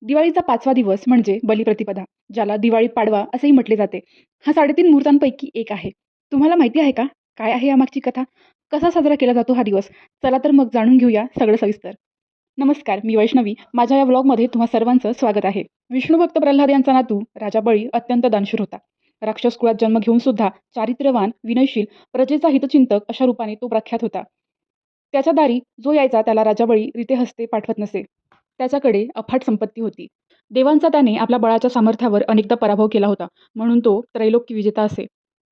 दिवाळीचा 5वा दिवस म्हणजे बलिप्रतिपदा, ज्याला दिवाळी पाडवा असेही म्हटले जाते. हा 3.5 मुहूर्तांपैकी एक आहे. तुम्हाला माहिती आहे का? काय आहे यामागची कथा? कसा साजरा केला जातो हा दिवस? चला तर मग जाणून घेऊया सगळं सविस्तर. नमस्कार, मी वैष्णवी. माझ्या या व्लॉगमध्ये तुम्हा सर्वांचं स्वागत आहे. विष्णुभक्त प्रल्हाद यांचा नातू राजा बळी अत्यंत दानशूर होता. राक्षस कुळात जन्म घेऊन सुद्धा चारित्र्यवान, विनयशील, प्रजेचा हितचिंतक अशा रूपाने तो प्रख्यात होता. त्याच्या दारी जो यायचा त्याला राजा बळी रिते हस्ते पाठवत नसे. त्याच्याकडे अफाट संपत्ती होती. देवांचा त्याने आपल्या बळाच्या सामर्थ्यावर अनेकदा पराभव केला होता, म्हणून तो त्रैलोक्य विजेता असे.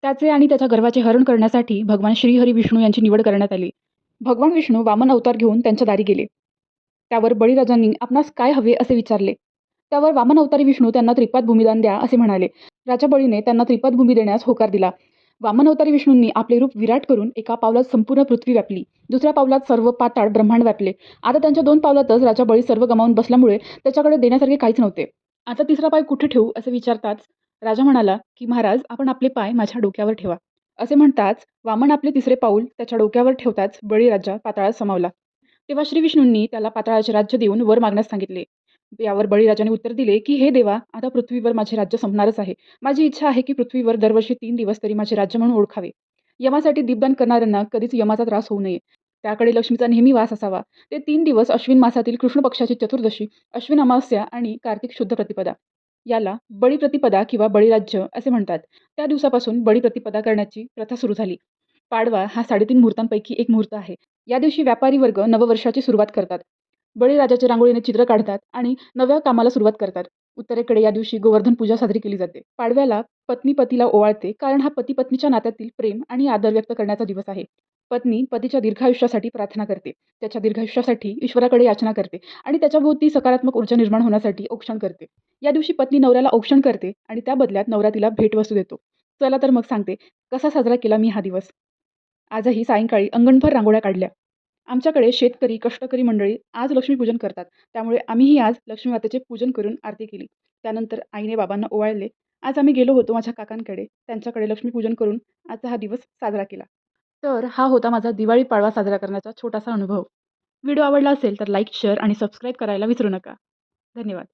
त्याचे आणि त्याच्या गर्वाचे हरण करण्यासाठी भगवान श्रीहरी विष्णू यांची निवड करण्यात आली. भगवान विष्णू वामन अवतार घेऊन त्यांच्या दारी गेले. त्यावर बळीराजांनी आपणास काय हवे असे विचारले. त्यावर वामन अवतारी विष्णू त्यांना त्रिपाद भूमिदान द्या असे म्हणाले. राजा बळीने त्यांना त्रिपाद भूमी देण्यास होकार दिला. वामन अवतारी विष्णूंनी आपले रूप विराट करून एका पावलात संपूर्ण पृथ्वी व्यापली. दुसऱ्या पावलात सर्व पाताळ ब्रह्मांड व्यापले. आता त्यांच्या 2 पावलातच राजा बळी सर्व गमावून बसल्यामुळे त्याच्याकडे देण्यासारखे काहीच नव्हते. आता तिसरा पाय कुठे ठेवू असे विचारताच राजा म्हणाला की महाराज, आपण आपले पाय माझ्या डोक्यावर ठेवा. असे म्हणताच वामन आपले तिसरे पाऊल त्याच्या डोक्यावर ठेवताच बळीराजा पाताळात समावला. तेव्हा श्री विष्णूंनी त्याला पाताळाचे राज्य देऊन वर मागण्यास सांगितले. यावर बळीराजाने उत्तर दिले की हे देवा, आता पृथ्वीवर माझे राज्य संपणारच आहे. माझी इच्छा आहे की पृथ्वीवर दरवर्षी 3 दिवस तरी माझे राज्य म्हणून ओळखावे. यमासाठी दीपदान करणाऱ्यांना कधीच यमाचा त्रास होऊ नये. त्याकडे लक्ष्मीचा नेहमी वास असावा. ते 3 दिवस अश्विन मासातील कृष्ण पक्षाची चतुर्दशी, अश्विन अमावस्या आणि कार्तिक शुद्ध प्रतिपदा. याला बळीप्रतिपदा किंवा बळीराज्य असे म्हणतात. त्या दिवसापासून बळीप्रतिपदा करण्याची प्रथा सुरू झाली. पाडवा हा 3.5 मुहूर्तांपैकी एक मुहूर्त आहे. या दिवशी व्यापारी वर्ग नववर्षाची सुरुवात करतात. बळीराजाचे रांगोळीने चित्र काढतात आणि नव्या कामाला सुरुवात करतात. उत्तरेकडे या दिवशी गोवर्धन पूजा साजरी केली जाते. पाडव्याला पत्नी पतीला ओवाळते, कारण हा पती पत्नीच्या नात्यातील प्रेम आणि आदर व्यक्त करण्याचा दिवस आहे. पत्नी पतीच्या दीर्घायुष्यासाठी प्रार्थना करते, त्याच्या दीर्घायुष्यासाठी ईश्वराकडे याचना करते आणि त्याच्याभोवती सकारात्मक ऊर्जा निर्माण होण्यासाठी औक्षण करते. या दिवशी पत्नी नवऱ्याला औक्षण करते आणि त्या बदल्यात नवरा तिला भेटवस्तू देतो. चला तर मग सांगते, कसा साजरा केला मी हा दिवस. आजही सायंकाळी अंगणभर रांगोळ्या काढल्या. आमच्याकडे शेतकरी, कष्टकरी मंडळी आज लक्ष्मीपूजन करतात. त्यामुळे आम्हीही आज लक्ष्मी मातेचे पूजन करून आरती केली. त्यानंतर आईने बाबांना ओवाळले. आज आम्ही गेलो होतो माझ्या काकांकडे. त्यांच्याकडे लक्ष्मीपूजन करून आजचा हा दिवस साजरा केला. तर हा होता माझा दिवाळी पाडवा साजरा करण्याचा छोटासा अनुभव. व्हिडिओ आवडला असेल तर लाईक, शेअर आणि सबस्क्राईब करायला विसरू नका. धन्यवाद.